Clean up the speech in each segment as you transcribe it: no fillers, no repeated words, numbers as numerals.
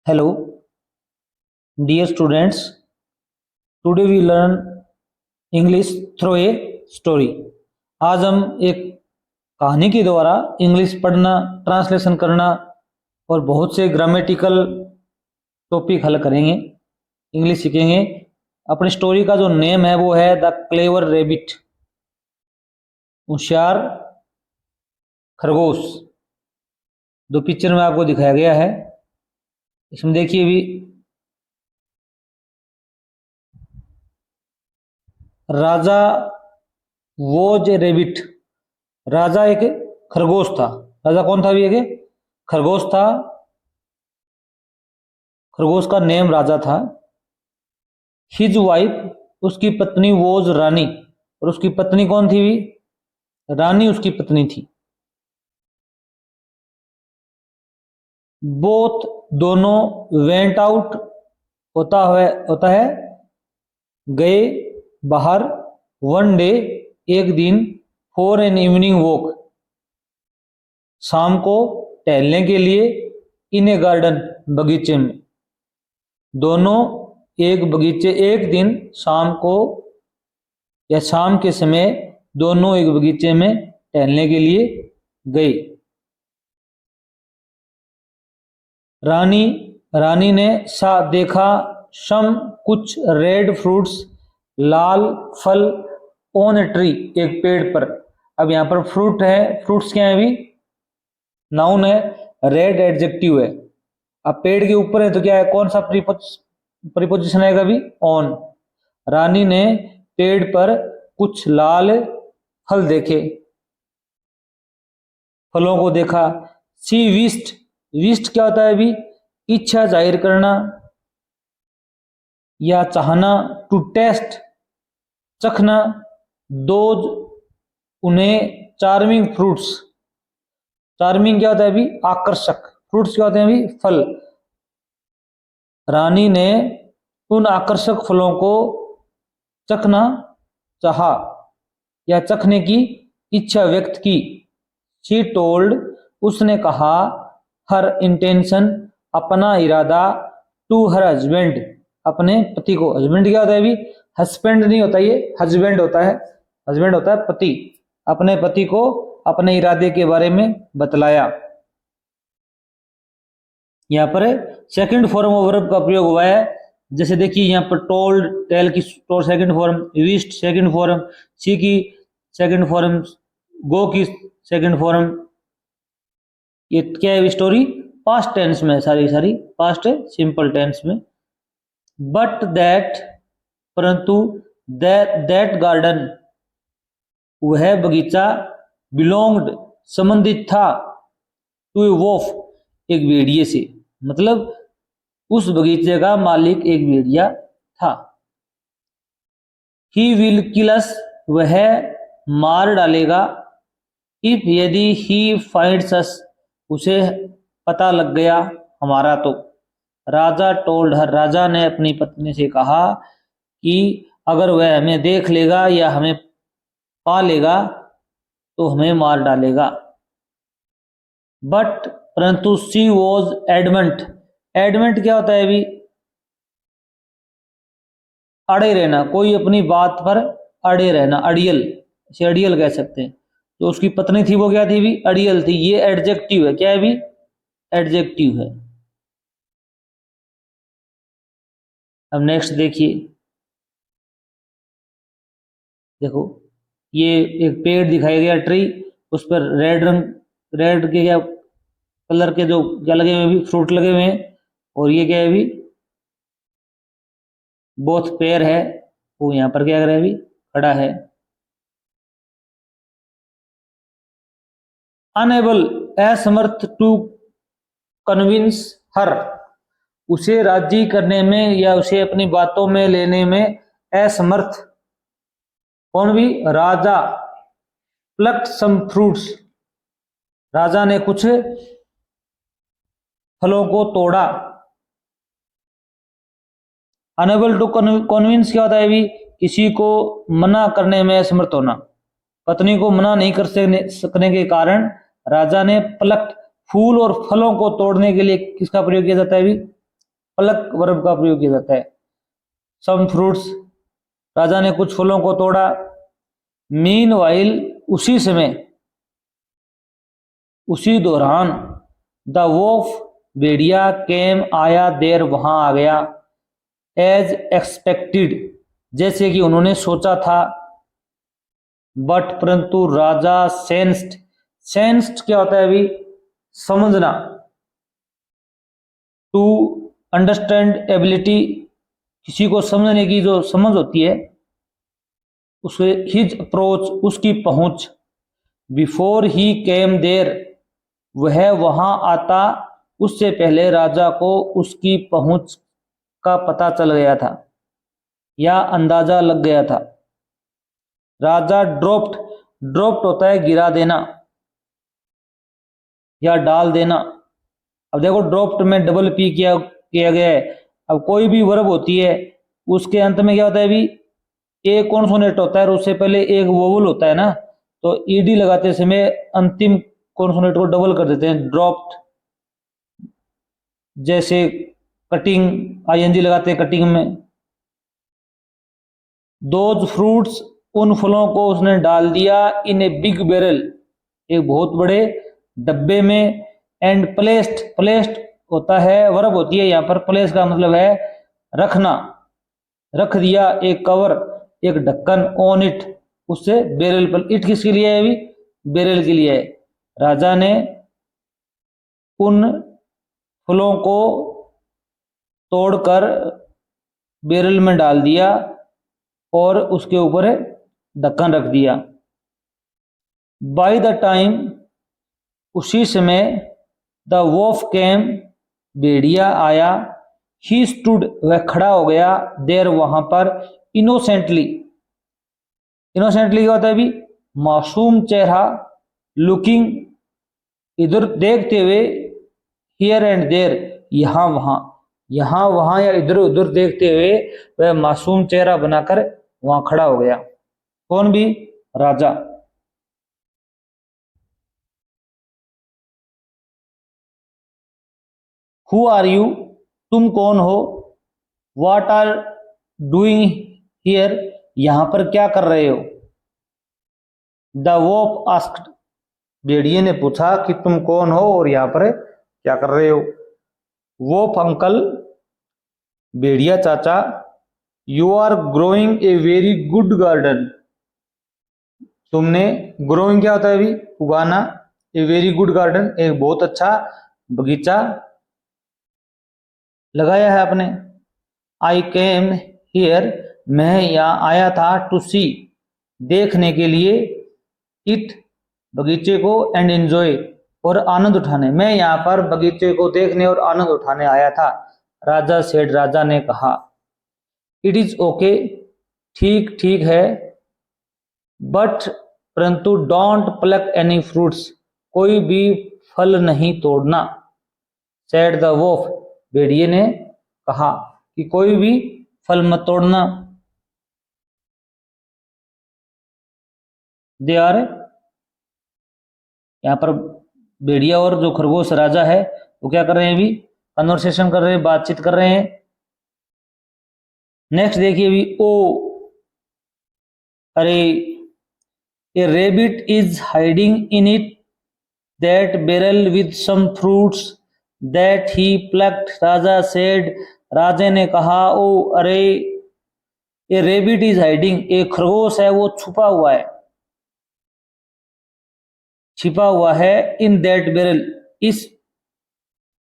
Hello, dear students. Today we learn English through a story. आज हम एक कहानी के द्वारा इंग्लिश पढ़ना, ट्रांसलेशन करना और बहुत से ग्रामेटिकल टॉपिक हल करेंगे, इंग्लिश सीखेंगे। अपनी स्टोरी का जो नेम है वो है द क्लेवर रेबिट, होशियार खरगोश। दो पिक्चर में आपको दिखाया गया है, इसमें देखिए भी राजा वॉज ए रेबिट। राजा एक खरगोश था। राजा कौन था? भी एक खरगोश था। खरगोश का नेम राजा था। हिज वाइफ, उसकी पत्नी, वॉज रानी, और उसकी पत्नी कौन थी? भी रानी उसकी पत्नी थी। बोथ, दोनों, वेंट आउट, होता है गए बाहर, वन डे, एक दिन, फॉर एन इवनिंग वॉक, शाम को टहलने के लिए, इन ए गार्डन, बगीचे में। दोनों एक बगीचे, एक दिन शाम को या शाम के समय दोनों एक बगीचे में टहलने के लिए गए। रानी ने देखा सम, कुछ, रेड फ्रूट्स, लाल फल, ऑन ए ट्री, एक पेड़ पर। अब यहाँ पर फ्रूट है, फ्रूट्स क्या है? भी नाउन है, रेड एडजेक्टिव है। अब पेड़ के ऊपर है तो क्या है? कौन सा प्रीपोजिशन आएगा? भी ऑन। रानी ने पेड़ पर कुछ लाल फल देखे, फलों को देखा। सी विस्ट, विस्ट क्या होता है? भी इच्छा जाहिर करना या चाहना। टू टेस्ट, चखना। दोज, उन्हें। चार्मिंग फ्रूट्स, चार्मिंग क्या होता है? भी आकर्षक। फ्रूट्स क्या होते हैं? भी फल। रानी ने उन आकर्षक फलों को चखना चाहा या चखने की इच्छा व्यक्त की। शी टोल्ड, उसने कहा, हर इंटेंशन, अपना इरादा, टू हर हस्बैंड, अपने पति को। हस्बैंड क्या होता है? भी हस्बैंड नहीं होता, ये हस्बैंड होता है। हस्बैंड होता है पति। अपने पति को अपने इरादे के बारे में बतलाया। यहाँ पर सेकंड फॉर्म ऑफ वर्ब का प्रयोग हुआ है। जैसे देखिए यहाँ पर टोल्ड, टेल की second form, wished second form, see की सेकंड फॉर्म, गो की सेकंड फॉर्म। ये क्या है? स्टोरी पास्ट टेंस में, सारी पास्ट सिंपल टेंस में। बट दैट, परंतु, दैट गार्डन, वह बगीचा, बिलोंग्ड, संबंधित था, टू ए वॉफ, एक भेड़िए से। मतलब उस बगीचे का मालिक एक भेड़िया था। ही विल किल अस, वह मार डालेगा। इफ, यदि, ही फाइंड्स अस, उसे पता लग गया हमारा तो। राजा टोल्ड हर, राजा ने अपनी पत्नी से कहा कि अगर वह हमें देख लेगा या हमें पा लेगा तो हमें मार डालेगा। बट, परंतु, सी वॉज एडमेंट। एडमेंट क्या होता है? भी अड़े रहना, कोई अपनी बात पर अड़े रहना, अड़ियल, इसे अड़ियल कह सकते हैं। जो उसकी पत्नी थी वो क्या थी? भी अड़ियल थी। ये एडजेक्टिव है। क्या है? भी एडजेक्टिव है। अब नेक्स्ट देखिए, देखो ये एक पेड़ दिखाया गया, ट्री, उस पर रेड के क्या कलर के जो क्या लगे हुए? भी फ्रूट लगे हुए हैं। और ये क्या है? भी बोथ पेयर है, वो यहाँ पर क्या कर रहा है? भी खड़ा है। अनेबल, असमर्थ, टू कन्विंस हर, उसे राजी करने में या उसे अपनी बातों में लेने में असमर्थ। कौन? भी राजा। प्लक्ड सम फ्रूट्स, राजा ने कुछ फलों को तोड़ा। अनेबल टू कन्विंस क्या होता है? भी किसी को मना करने में असमर्थ होना। पत्नी को मना नहीं कर सकने के कारण राजा ने प्लक्ड, फूल और फलों को तोड़ने के लिए किसका प्रयोग किया जाता है? भी प्लक वर्ब का प्रयोग किया जाता है। सम फ्रूट्स, राजा ने कुछ फलों को तोड़ा। मीनवाइल, उसी समय, उसी दौरान। द वोफ, भेड़िया। केम, आया। देर, वहां आ गया। एज एक्सपेक्टेड, जैसे कि उन्होंने सोचा था। बट, परंतु। राजा सेंस्ड, सेंस्ड क्या होता है अभी? समझना। टू अंडरस्टैंड एबिलिटी, किसी को समझने की जो समझ होती है, उसे। हिज अप्रोच, उसकी पहुंच। बिफोर ही केम देर, वह वहां आता, उससे पहले राजा को उसकी पहुंच का पता चल गया था या अंदाजा लग गया था। राजा ड्रॉप्ड, ड्रॉप्ड होता है गिरा देना या डाल देना। अब देखो ड्रॉप्ड में डबल पी किया गया है। अब कोई भी वर्ब होती है उसके अंत में क्या होता है अभी? एक कॉन्सोनेंट होता है और उससे पहले एक वोवल होता है ना, तो ईडी लगाते समय अंतिम कॉन्सोनेंट को डबल कर देते हैं, ड्रॉप्ड। जैसे कटिंग, आईएनजी लगाते हैं कटिंग में। दोज फ्रूट्स, उन फलों को उसने डाल दिया। इन ए बिग बैरल, एक बहुत बड़े डब्बे में। एंड प्लेस्ड, प्लेस्ड होता है वर्ब होती है यहाँ पर। प्लेस का मतलब है रखना, रख दिया। एक कवर, एक ढक्कन। ऑन इट, उससे बैरल पर। इट किसके लिए है अभी? बैरल के लिए है। राजा ने उन फलों को तोड़कर बैरल में डाल दिया और उसके ऊपर ढक्कन रख दिया। बाय द टाइम, उसी समय। द वॉफ केम, भेड़िया आया। ही स्टूड, वह खड़ा हो गया। देर, वहां पर। इनोसेंटली, इनोसेंटली क्या होता है अभी? मासूम चेहरा। लुकिंग, इधर देखते हुए। हियर एंड देर, यहां वहां, यहां वहां या इधर उधर देखते हुए वह मासूम चेहरा बनाकर वहां खड़ा हो गया। कौन भी? राजा। हु आर यू, तुम कौन हो? व्हाट आर डूइंग हियर, यहां पर क्या कर रहे हो? द वोप आस्क्ड, भेड़िए ने पूछा कि तुम कौन हो और यहां पर क्या कर रहे हो? वोप अंकल, भेड़िया चाचा। You are growing a very good garden, तुमने। ग्रोइंग क्या होता है अभी? उगाना। ए वेरी गुड गार्डन, एक बहुत अच्छा बगीचा लगाया है आपने। आई केम हियर, मैं यहाँ आया था। टू सी, देखने के लिए। इट, बगीचे को। एंड एंजॉय, और आनंद उठाने। मैं यहाँ पर बगीचे को देखने और आनंद उठाने आया था। राजा सेड, राजा ने कहा। इट इज ओके, ठीक ठीक है। बट, परंतु। डोंट प्लक एनी फ्रूट्स, कोई भी फल नहीं तोड़ना। सेड द वोफ, भेड़िए ने कहा कि कोई भी फल मत तोड़ना। दे आर, यहाँ पर भेड़िया और जो खरगोश राजा है वो क्या कर रहे हैं अभी? कन्वर्सेशन कर रहे हैं, बातचीत कर रहे हैं। नेक्स्ट देखिए अभी। ओ, अरे। ए rebate is hiding in it that barrel with some fruits that he plucked, Raja said, राजा ने कहा। ओ, अरे। ए रेबिट इज हाइडिंग, एक खरगोश है वो छुपा हुआ है, छिपा हुआ है। इन दैट बैरल, इस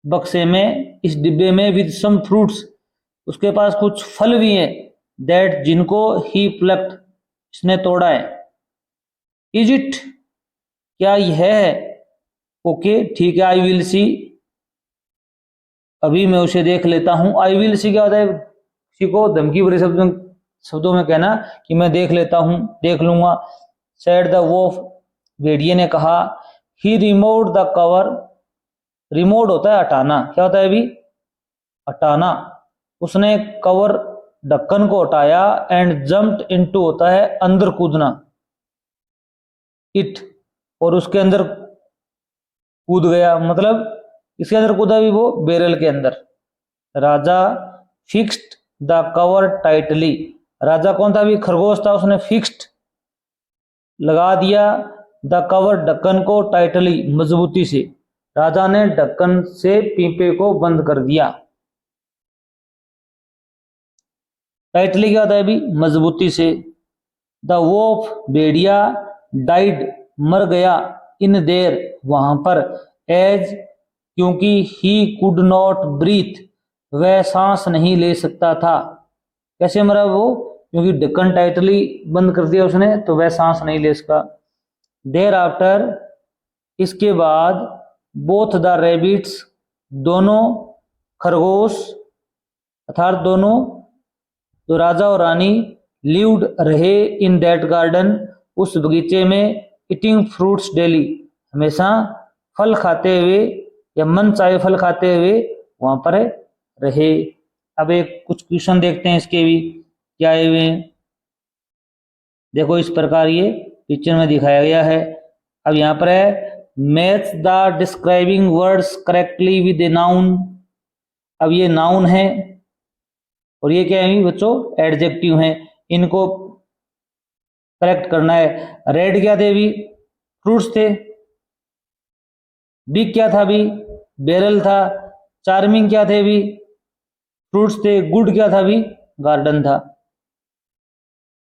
बक्से में, इस डिब्बे में। विद सम फ्रूट्स, उसके पास कुछ फल भी हैं। दैट, जिनको। ही प्लक्ड, इसने तोड़ा है। इज इट, क्या यह है? ओके, ठीक है। आई विल सी, अभी मैं उसे देख लेता हूं। आई विल सी क्या होता है? किसी को धमकी भरे शब्दों में कहना कि मैं देख लेता हूं, देख लूंगा। सेड द वोफ, भेड़िए ने कहा। ही रिमूव्ड द कवर, रिमोट होता है हटाना, क्या होता है अभी? हटाना। उसने कवर, ढक्कन को हटाया। एंड जम्प्ड इनटू होता है अंदर कूदना। इट, और उसके अंदर कूद गया, मतलब इसके अंदर कूदा भी वो बैरल के अंदर। राजा फिक्स्ड द कवर टाइटली, राजा कौन था? भी खरगोश था, उसने फिक्स्ड लगा दिया द कवर, ढक्कन को, टाइटली मजबूती से, राजा ने ढक्कन से पीपे को बंद कर दिया। टाइटली क्या होता है? भी मजबूती से। द वोफ भेड़िया डाइड मर गया इन देर वहां पर, एज क्योंकि ही कुड नॉट ब्रीथ वह सांस नहीं ले सकता था। कैसे मरा वो? क्योंकि ढक्कन टाइटली बंद कर दिया उसने, तो वह सांस नहीं ले सका। देर आफ्टर इसके बाद, बोथ द रेबिट्स दोनों खरगोश अर्थात दोनों तो राजा और रानी लिव्ड रहे इन दैट गार्डन उस बगीचे में, ईटिंग फ्रूट्स डेली हमेशा फल खाते हुए या मन चाहे फल खाते हुए वहां पर रहे। अब एक कुछ क्वेश्चन देखते हैं इसके भी क्या आए हुए हैं। देखो इस प्रकार ये पिक्चर में दिखाया गया है। अब यहाँ पर है match the describing words correctly with a noun. अब ये नाउन है और ये क्या है बच्चों? एडजेक्टिव हैं, इनको करेक्ट करना है। रेड क्या थे? भी फ्रूट्स थे। बिग क्या था? भी बैरल था। चार्मिंग क्या थे? भी फ्रूट्स थे। गुड क्या था? भी गार्डन था।